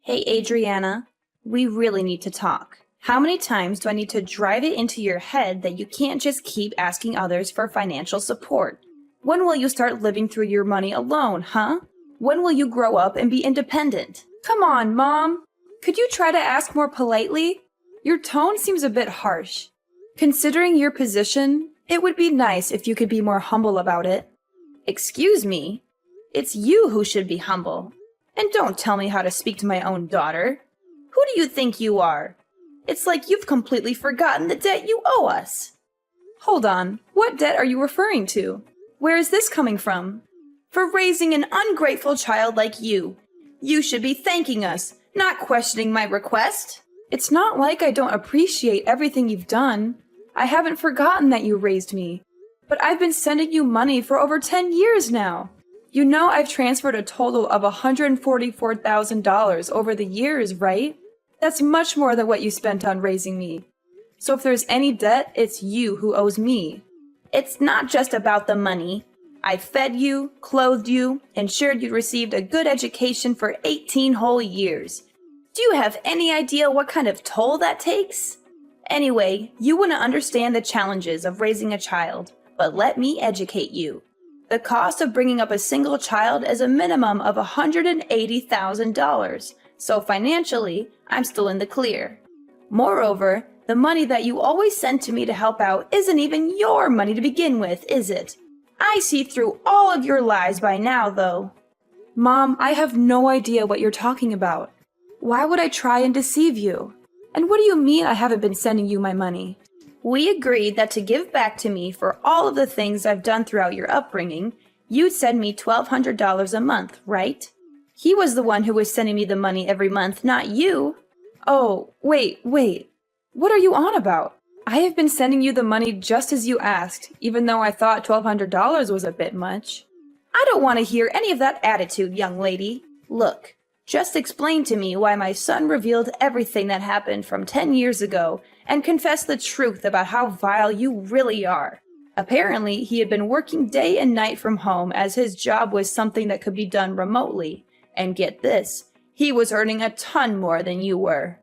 Hey, Adriana, we really need to talk. How many times do I need to drive it into your head that you can't just keep asking others for financial support? When will you start living through your money alone, huh? When will you grow up and be independent? Come on, Mom. Could you try to ask more politely? Your tone seems a bit harsh. Considering your position, it would be nice if you could be more humble about it. Excuse me? It's you who should be humble. And don't tell me how to speak to my own daughter. Who do you think you are? It's like you've completely forgotten the debt you owe us. Hold on, what debt are you referring to? Where is this coming from? For raising an ungrateful child like you. You should be thanking us, not questioning my request. It's not like I don't appreciate everything you've done. I haven't forgotten that you raised me. But I've been sending you money for over 10 years now. You know I've transferred a total of $144,000 over the years, right? That's much more than what you spent on raising me. So if there's any debt, it's you who owes me. It's not just about the money. I fed you, clothed you, ensured you received a good education for 18 whole years. Do you have any idea what kind of toll that takes? Anyway, you wouldn't understand the challenges of raising a child, but let me educate you. The cost of bringing up a single child is a minimum of $180,000, so financially, I'm still in the clear. Moreover, the money that you always send to me to help out isn't even your money to begin with, is it? I see through all of your lies by now, though. Mom, I have no idea what you're talking about. Why would I try and deceive you? And what do you mean I haven't been sending you my money? We agreed that to give back to me for all of the things I've done throughout your upbringing, you'd send me $1,200 a month, right? He was the one who was sending me the money every month, not you. Oh, wait. What are you on about? I have been sending you the money just as you asked, even though I thought $1,200 was a bit much. I don't want to hear any of that attitude, young lady. Look, just explain to me why my son revealed everything that happened from 10 years ago and confess the truth about how vile you really are. Apparently, he had been working day and night from home as his job was something that could be done remotely. And get this, he was earning a ton more than you were.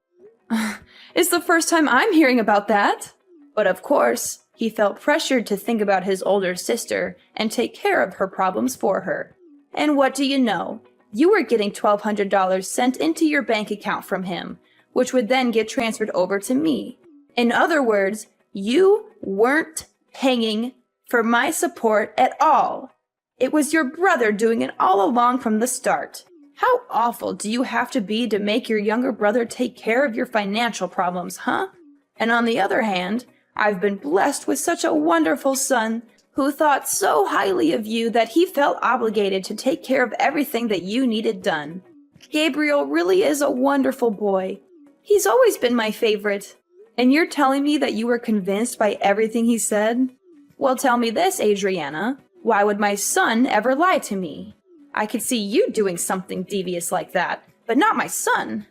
It's the first time I'm hearing about that. But of course, he felt pressured to think about his older sister and take care of her problems for her. And what do you know? You were getting $1,200 sent into your bank account from him, which would then get transferred over to me. In other words, you weren't paying for my support at all. It was your brother doing it all along from the start. How awful do you have to be to make your younger brother take care of your financial problems, huh? And on the other hand, I've been blessed with such a wonderful son who thought so highly of you that he felt obligated to take care of everything that you needed done. Gabriel really is a wonderful boy. He's always been my favorite. And you're telling me that you were convinced by everything he said? Well, tell me this, Adriana. Why would my son ever lie to me? I could see you doing something devious like that, but not my son.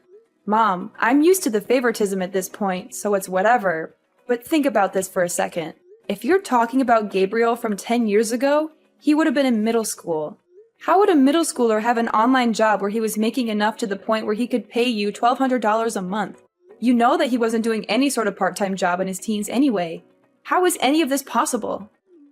Mom, I'm used to the favoritism at this point, so it's whatever. But think about this for a second. If you're talking about Gabriel from 10 years ago, he would have been in middle school. How would a middle schooler have an online job where he was making enough to the point where he could pay you $1,200 a month? You know that he wasn't doing any sort of part-time job in his teens anyway. How is any of this possible?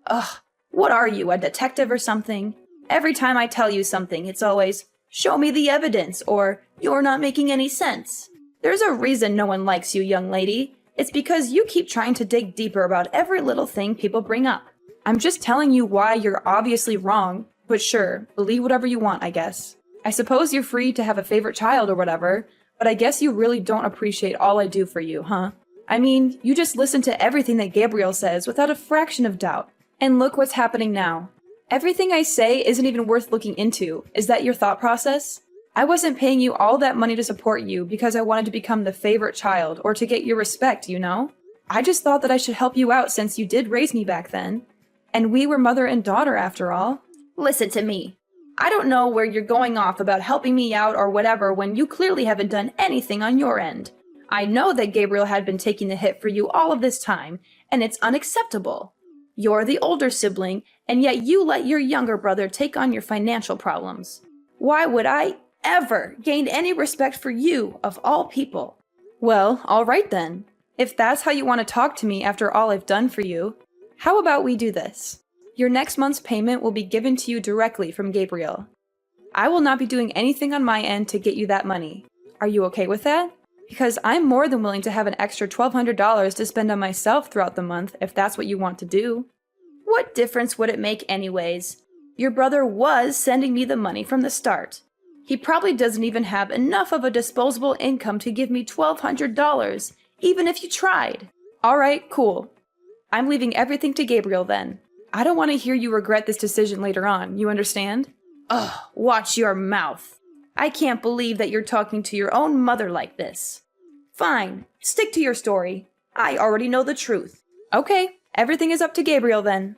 Ugh, what are you, a detective or something? Every time I tell you something, it's always, show me the evidence, or you're not making any sense. There's a reason no one likes you, young lady. It's because you keep trying to dig deeper about every little thing people bring up. I'm just telling you why you're obviously wrong, but sure, believe whatever you want, I guess. I suppose you're free to have a favorite child or whatever, but I guess you really don't appreciate all I do for you, huh? I mean, you just listen to everything that Gabriel says without a fraction of doubt. And look what's happening now. Everything I say isn't even worth looking into. Is that your thought process? I wasn't paying you all that money to support you because I wanted to become the favorite child or to get your respect, you know? I just thought that I should help you out since you did raise me back then. And we were mother and daughter after all. Listen to me. I don't know where you're going off about helping me out or whatever when you clearly haven't done anything on your end. I know that Gabriel had been taking the hit for you all of this time, and it's unacceptable. You're the older sibling, and yet you let your younger brother take on your financial problems. Why would I ever gained any respect for you, of all people. Well, all right then. If that's how you want to talk to me after all I've done for you, how about we do this? Your next month's payment will be given to you directly from Gabriel. I will not be doing anything on my end to get you that money. Are you okay with that? Because I'm more than willing to have an extra $1,200 to spend on myself throughout the month if that's what you want to do. What difference would it make anyways? Your brother was sending me the money from the start. He probably doesn't even have enough of a disposable income to give me $1,200, even if you tried. All right, cool. I'm leaving everything to Gabriel then. I don't want to hear you regret this decision later on, you understand? Ugh, watch your mouth. I can't believe that you're talking to your own mother like this. Fine, stick to your story. I already know the truth. Okay, everything is up to Gabriel then.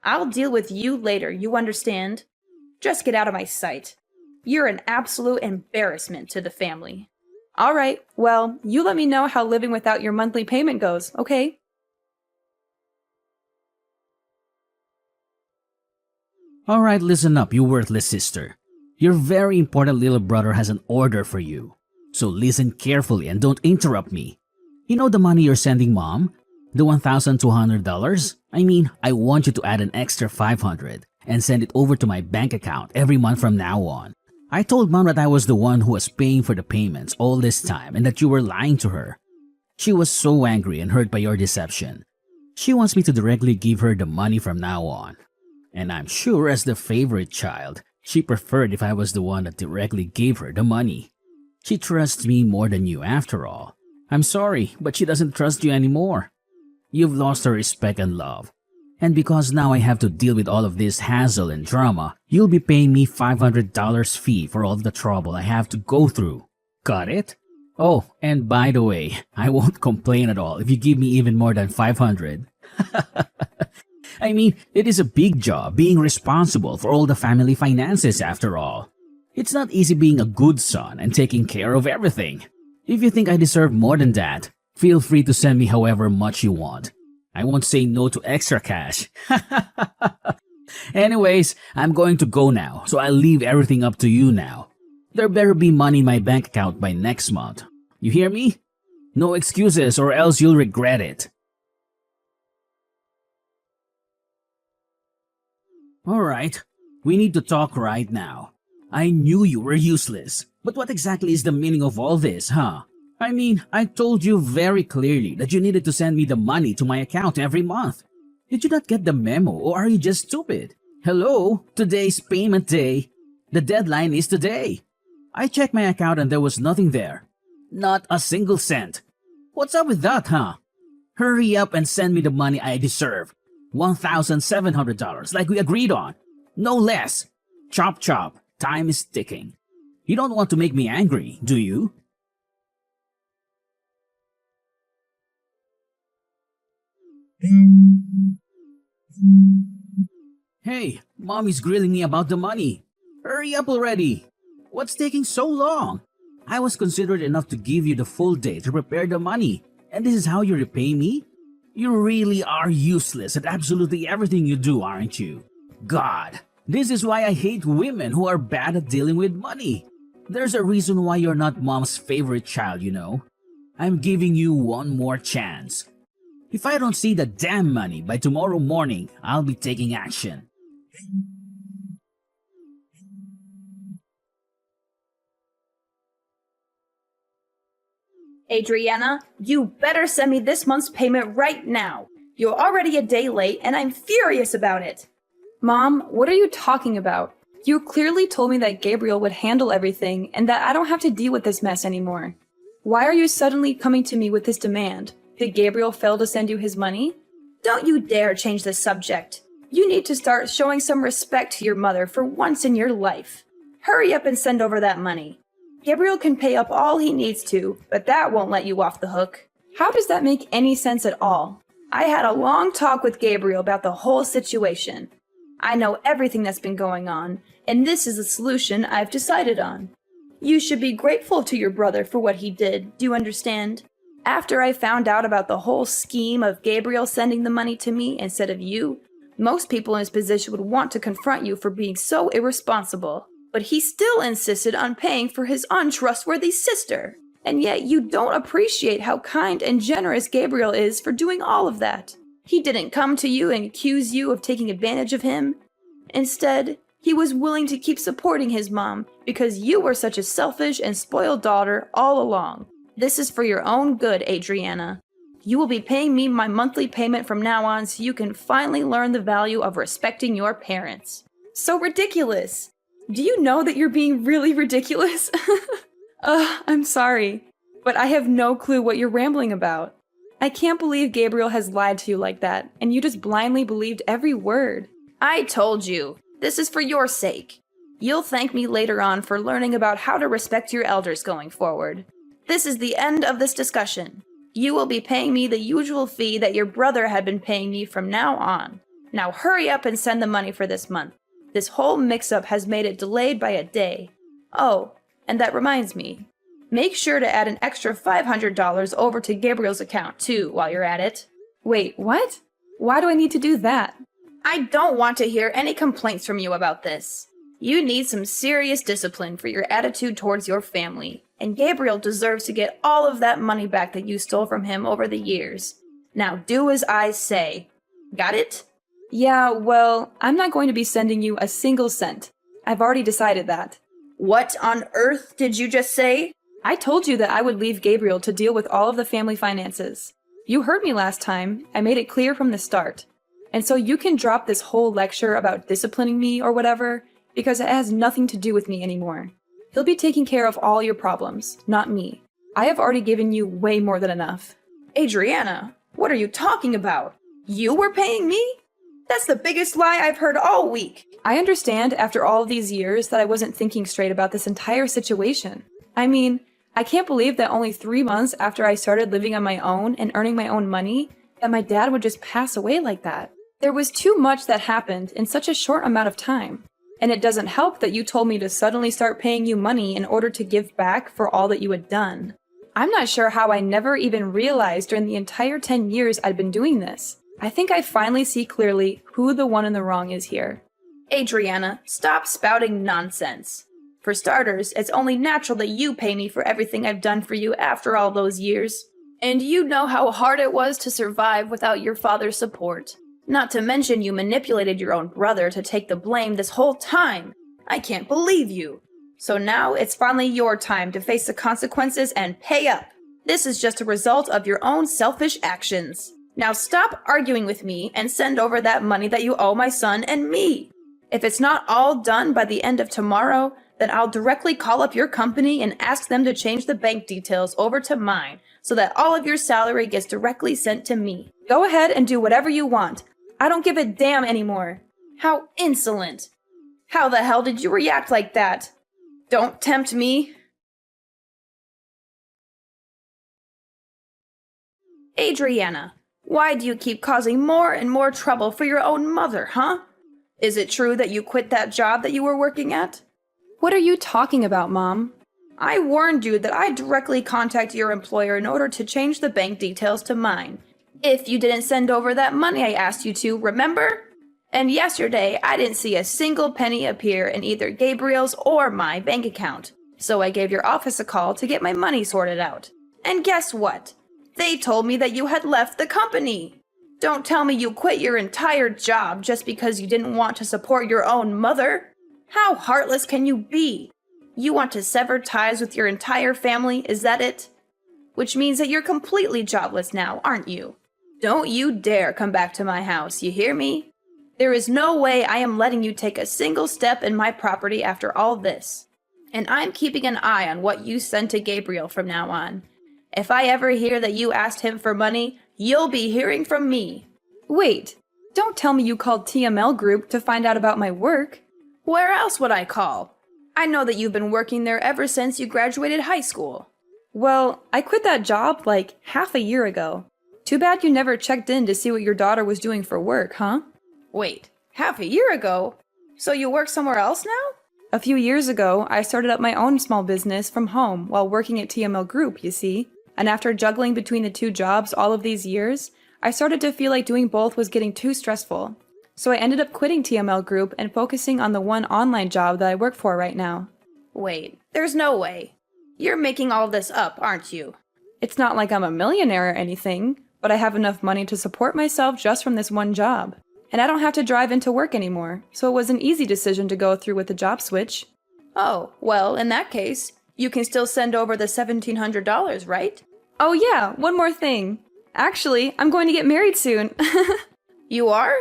I'll deal with you later, you understand? Just get out of my sight. You're an absolute embarrassment to the family. All right, well, you let me know how living without your monthly payment goes, okay? Alright, listen up, you worthless sister. Your very important little brother has an order for you. So listen carefully and don't interrupt me. You know the money you're sending mom? The $1,200? I mean, I want you to add an extra $500 and send it over to my bank account every month from now on. I told mom that I was the one who was paying for the payments all this time and that you were lying to her. She was so angry and hurt by your deception. She wants me to directly give her the money from now on. And I'm sure as the favorite child, she preferred if I was the one that directly gave her the money. She trusts me more than you after all. I'm sorry, but she doesn't trust you anymore. You've lost her respect and love. And because now I have to deal with all of this hassle and drama, you'll be paying me $500 fee for all the trouble I have to go through. Got it? Oh, and by the way, I won't complain at all if you give me even more than $500. I mean, it is a big job being responsible for all the family finances after all. It's not easy being a good son and taking care of everything. If you think I deserve more than that, feel free to send me however much you want. I won't say no to extra cash. Anyways, I'm going to go now, so I'll leave everything up to you now. There better be money in my bank account by next month. You hear me? No excuses or else you'll regret it. Alright, we need to talk right now. I knew you were useless, but what exactly is the meaning of all this, huh? I mean, I told you very clearly that you needed to send me the money to my account every month. Did you not get the memo or are you just stupid? Hello, today's payment day. The deadline is today. I checked my account and there was nothing there. Not a single cent. What's up with that, huh? Hurry up and send me the money I deserve. $1,700 like we agreed on. No less. Chop chop. Time is ticking. You don't want to make me angry, do you? Hey, Mommy's grilling me about the money. Hurry up already. What's taking so long? I was considerate enough to give you the full day to prepare the money. And this is how you repay me? You really are useless at absolutely everything you do, aren't you? God, this is why I hate women who are bad at dealing with money. There's a reason why you're not mom's favorite child, you know. I'm giving you one more chance. If I don't see the damn money by tomorrow morning, I'll be taking action. Adriana, you better send me this month's payment right now. You're already a day late and I'm furious about it. Mom, what are you talking about? You clearly told me that Gabriel would handle everything and that I don't have to deal with this mess anymore. Why are you suddenly coming to me with this demand? Did Gabriel fail to send you his money? Don't you dare change the subject. You need to start showing some respect to your mother for once in your life. Hurry up and send over that money. Gabriel can pay up all he needs to, but that won't let you off the hook. How does that make any sense at all? I had a long talk with Gabriel about the whole situation. I know everything that's been going on, and this is the solution I've decided on. You should be grateful to your brother for what he did, do you understand? After I found out about the whole scheme of Gabriel sending the money to me instead of you, most people in his position would want to confront you for being so irresponsible. but he still insisted on paying for his untrustworthy sister. And yet you don't appreciate how kind and generous Gabriel is for doing all of that. He didn't come to you and accuse you of taking advantage of him. Instead, he was willing to keep supporting his mom because you were such a selfish and spoiled daughter all along. This is for your own good, Adriana. You will be paying me my monthly payment from now on so you can finally learn the value of respecting your parents. So ridiculous. Do you know that you're being really ridiculous? I'm sorry, but I have no clue what you're rambling about. I can't believe Gabriel has lied to you like that, and you just blindly believed every word. I told you, this is for your sake. You'll thank me later on for learning about how to respect your elders going forward. This is the end of this discussion. You will be paying me the usual fee that your brother had been paying me from now on. Now hurry up and send the money for this month. This whole mix-up has made it delayed by a day. Oh, and that reminds me. Make sure to add an extra $500 over to Gabriel's account, too, while you're at it. Wait, what? Why do I need to do that? I don't want to hear any complaints from you about this. You need some serious discipline for your attitude towards your family, and Gabriel deserves to get all of that money back that you stole from him over the years. Now do as I say. Got it? Yeah, well, I'm not going to be sending you a single cent. I've already decided that. What on earth did you just say? I told you that I would leave Gabriel to deal with all of the family finances. You heard me last time. I made it clear from the start. And so you can drop this whole lecture about disciplining me or whatever, because it has nothing to do with me anymore. He'll be taking care of all your problems, not me. I have already given you way more than enough. Adriana, what are you talking about? You were paying me? That's the biggest lie I've heard all week. I understand after all of these years that I wasn't thinking straight about this entire situation. I mean, I can't believe that only 3 months after I started living on my own and earning my own money, that my dad would just pass away like that. There was too much that happened in such a short amount of time. And it doesn't help that you told me to suddenly start paying you money in order to give back for all that you had done. I'm not sure how I never even realized during the entire 10 years I'd been doing this. I think I finally see clearly who the one in the wrong is here. Adriana, stop spouting nonsense. For starters, it's only natural that you pay me for everything I've done for you after all those years. And you know how hard it was to survive without your father's support. Not to mention you manipulated your own brother to take the blame this whole time. I can't believe you. So now it's finally your time to face the consequences and pay up. This is just a result of your own selfish actions. Now stop arguing with me and send over that money that you owe my son and me. If it's not all done by the end of tomorrow, then I'll directly call up your company and ask them to change the bank details over to mine so that all of your salary gets directly sent to me. Go ahead and do whatever you want. I don't give a damn anymore. How insolent. How the hell did you react like that? Don't tempt me. Adriana, why do you keep causing more and more trouble for your own mother, huh? Is it true that you quit that job that you were working at? What are you talking about, Mom? I warned you that I'd directly contact your employer in order to change the bank details to mine. If you didn't send over that money I asked you to, remember? And yesterday, I didn't see a single penny appear in either Gabriel's or my bank account. So I gave your office a call to get my money sorted out. And guess what? They told me that you had left the company. Don't tell me you quit your entire job just because you didn't want to support your own mother. How heartless can you be? You want to sever ties with your entire family, is that it? Which means that you're completely jobless now, aren't you? Don't you dare come back to my house, you hear me? There is no way I am letting you take a single step in my property after all this. And I'm keeping an eye on what you send to Gabriel from now on. If I ever hear that you asked him for money, you'll be hearing from me. Wait, don't tell me you called TML Group to find out about my work. Where else would I call? I know that you've been working there ever since you graduated high school. Well, I quit that job like half a year ago. Too bad you never checked in to see what your daughter was doing for work, huh? Wait, half a year ago? So you work somewhere else now? A few years ago, I started up my own small business from home while working at TML Group, you see. And after juggling between the two jobs all of these years, I started to feel like doing both was getting too stressful. So I ended up quitting TML Group and focusing on the one online job that I work for right now. Wait, there's no way. You're making all this up, aren't you? It's not like I'm a millionaire or anything, but I have enough money to support myself just from this one job. And I don't have to drive into work anymore, so it was an easy decision to go through with the job switch. Oh, well, in that case, you can still send over the $1,700, right? Oh yeah, one more thing. Actually, I'm going to get married soon. You are?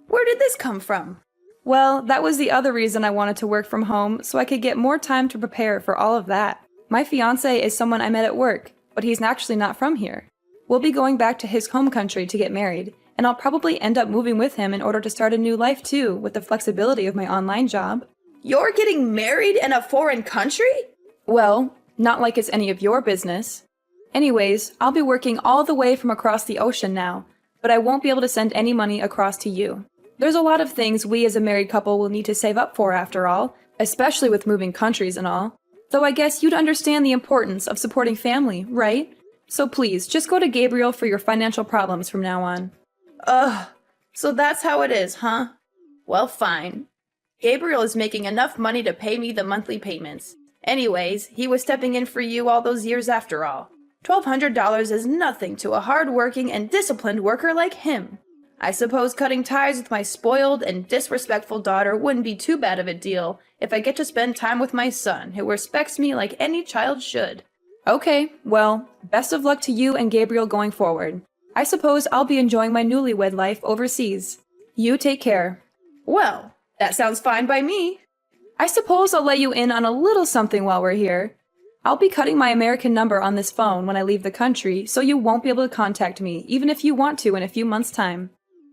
Where did this come from? Well, that was the other reason I wanted to work from home, so I could get more time to prepare for all of that. My fiancé is someone I met at work, but he's actually not from here. We'll be going back to his home country to get married, and I'll probably end up moving with him in order to start a new life too, with the flexibility of my online job. You're getting married in a foreign country? Well, not like it's any of your business. Anyways, I'll be working all the way from across the ocean now, but I won't be able to send any money across to you. There's a lot of things we as a married couple will need to save up for after all, especially with moving countries and all. Though I guess you'd understand the importance of supporting family, right? So please, just go to Gabriel for your financial problems from now on. Ugh, so that's how it is, huh? Well, fine. Gabriel is making enough money to pay me the monthly payments. Anyways, he was stepping in for you all those years after all. $1,200 is nothing to a hard-working and disciplined worker like him. I suppose cutting ties with my spoiled and disrespectful daughter wouldn't be too bad of a deal if I get to spend time with my son, who respects me like any child should. Okay, well, best of luck to you and Gabriel going forward. I suppose I'll be enjoying my newlywed life overseas. You take care. Well, that sounds fine by me. I suppose I'll let you in on a little something while we're here. I'll be cutting my American number on this phone when I leave the country, so you won't be able to contact me, even if you want to in a few months' time.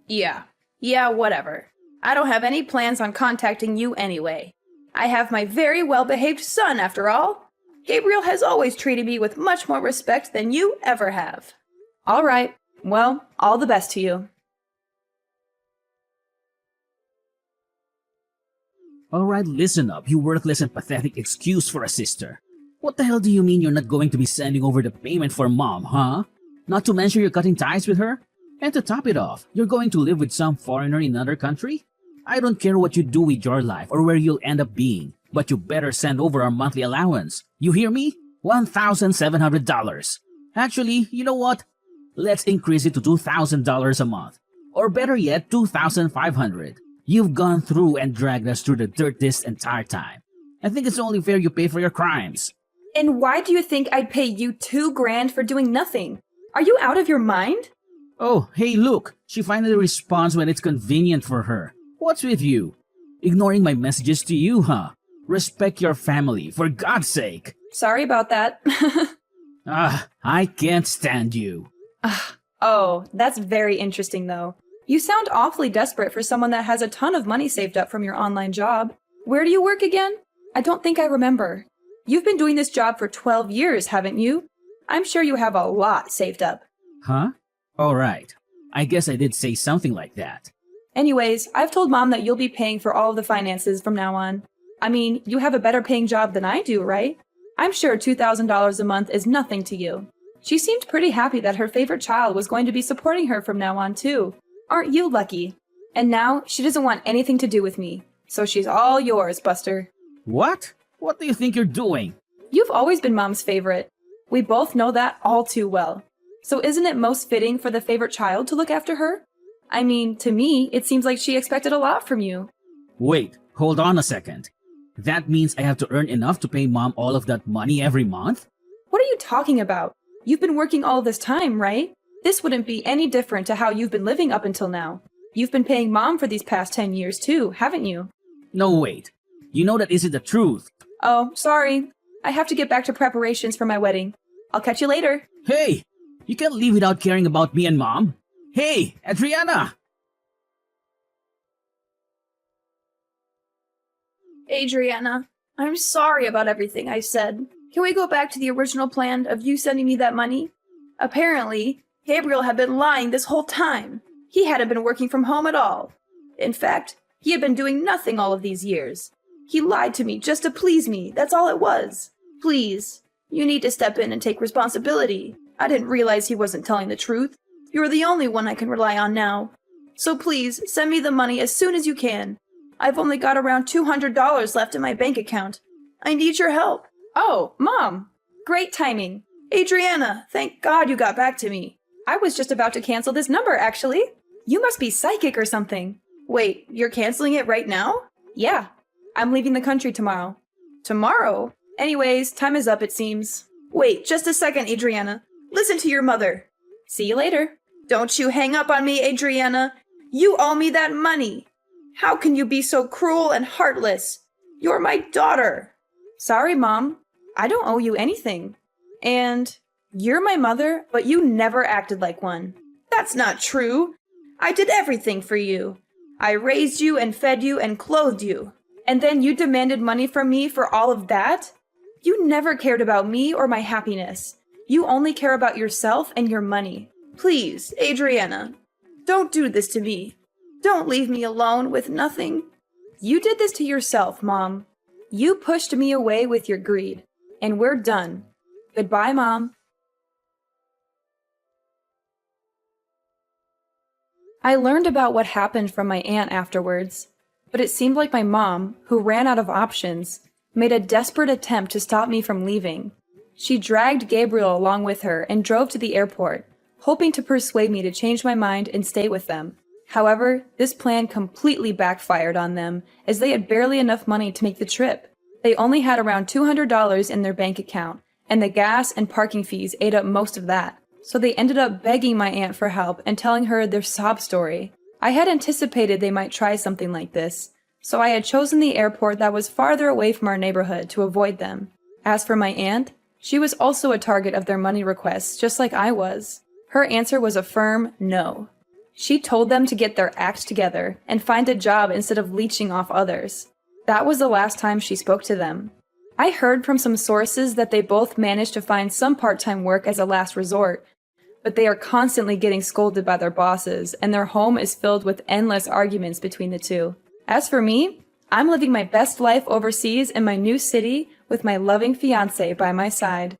Yeah, whatever. I don't have any plans on contacting you anyway. I have my very well-behaved son, after all. Gabriel has always treated me with much more respect than you ever have. All right. Well, all the best to you. Alright, listen up, you worthless and pathetic excuse for a sister. What the hell do you mean you're not going to be sending over the payment for mom, huh? Not to mention you're cutting ties with her? And to top it off, you're going to live with some foreigner in another country? I don't care what you do with your life or where you'll end up being, but you better send over our monthly allowance. You hear me? $1,700. Actually, you know what? Let's increase it to $2,000 a month. Or better yet, $2,500. You've gone through and dragged us through the dirt this entire time. I think it's only fair you pay for your crimes. And why do you think I'd pay you $2,000 for doing nothing? Are you out of your mind? Oh, hey look, she finally responds when it's convenient for her. What's with you? Ignoring my messages to you, huh? Respect your family, for God's sake. Sorry about that. I can't stand you. Oh, that's very interesting though. You sound awfully desperate for someone that has a ton of money saved up from your online job. Where do you work again? I don't think I remember. You've been doing this job for 12 years, haven't you? I'm sure you have a lot saved up. Huh? Alright. I guess I did say something like that. Anyways, I've told Mom that you'll be paying for all of the finances from now on. I mean, you have a better paying job than I do, right? I'm sure $2,000 a month is nothing to you. She seemed pretty happy that her favorite child was going to be supporting her from now on too. Aren't you lucky? And now she doesn't want anything to do with me. So she's all yours, Buster. What? What do you think you're doing? You've always been Mom's favorite. We both know that all too well. So isn't it most fitting for the favorite child to look after her? I mean, to me, it seems like she expected a lot from you. Wait, hold on a second. That means I have to earn enough to pay Mom all of that money every month? What are you talking about? You've been working all this time, right? This wouldn't be any different to how you've been living up until now. You've been paying Mom for these past 10 years too, haven't you? No, wait. You know that isn't the truth. Oh, sorry. I have to get back to preparations for my wedding. I'll catch you later. Hey! You can't leave without caring about me and Mom. Hey, Adriana! Adriana, I'm sorry about everything I said. Can we go back to the original plan of you sending me that money? Apparently, Gabriel had been lying this whole time. He hadn't been working from home at all. In fact, he had been doing nothing all of these years. He lied to me just to please me, that's all it was. Please, you need to step in and take responsibility. I didn't realize he wasn't telling the truth. You're the only one I can rely on now. So please, send me the money as soon as you can. I've only got around $200 left in my bank account. I need your help. Oh, Mom! Great timing. Adriana, thank God you got back to me. I was just about to cancel this number, actually. You must be psychic or something. Wait, you're canceling it right now? Yeah, I'm leaving the country tomorrow. Tomorrow? Anyways, time is up, it seems. Wait, just a second, Adriana. Listen to your mother. See you later. Don't you hang up on me, Adriana. You owe me that money. How can you be so cruel and heartless? You're my daughter. Sorry, Mom. I don't owe you anything. And you're my mother, but you never acted like one. That's not true. I did everything for you. I raised you and fed you and clothed you. And then you demanded money from me for all of that? You never cared about me or my happiness. You only care about yourself and your money. Please, Adriana, don't do this to me. Don't leave me alone with nothing. You did this to yourself, Mom. You pushed me away with your greed. And we're done. Goodbye, Mom. I learned about what happened from my aunt afterwards, but it seemed like my mom, who ran out of options, made a desperate attempt to stop me from leaving. She dragged Gabriel along with her and drove to the airport, hoping to persuade me to change my mind and stay with them. However, this plan completely backfired on them, as they had barely enough money to make the trip. They only had around $200 in their bank account, and the gas and parking fees ate up most of that. So they ended up begging my aunt for help and telling her their sob story. I had anticipated they might try something like this, so I had chosen the airport that was farther away from our neighborhood to avoid them. As for my aunt, she was also a target of their money requests, just like I was. Her answer was a firm no. She told them to get their act together and find a job instead of leeching off others. That was the last time she spoke to them. I heard from some sources that they both managed to find some part-time work as a last resort, but they are constantly getting scolded by their bosses, and their home is filled with endless arguments between the two. As for me, I'm living my best life overseas in my new city with my loving fiancé by my side.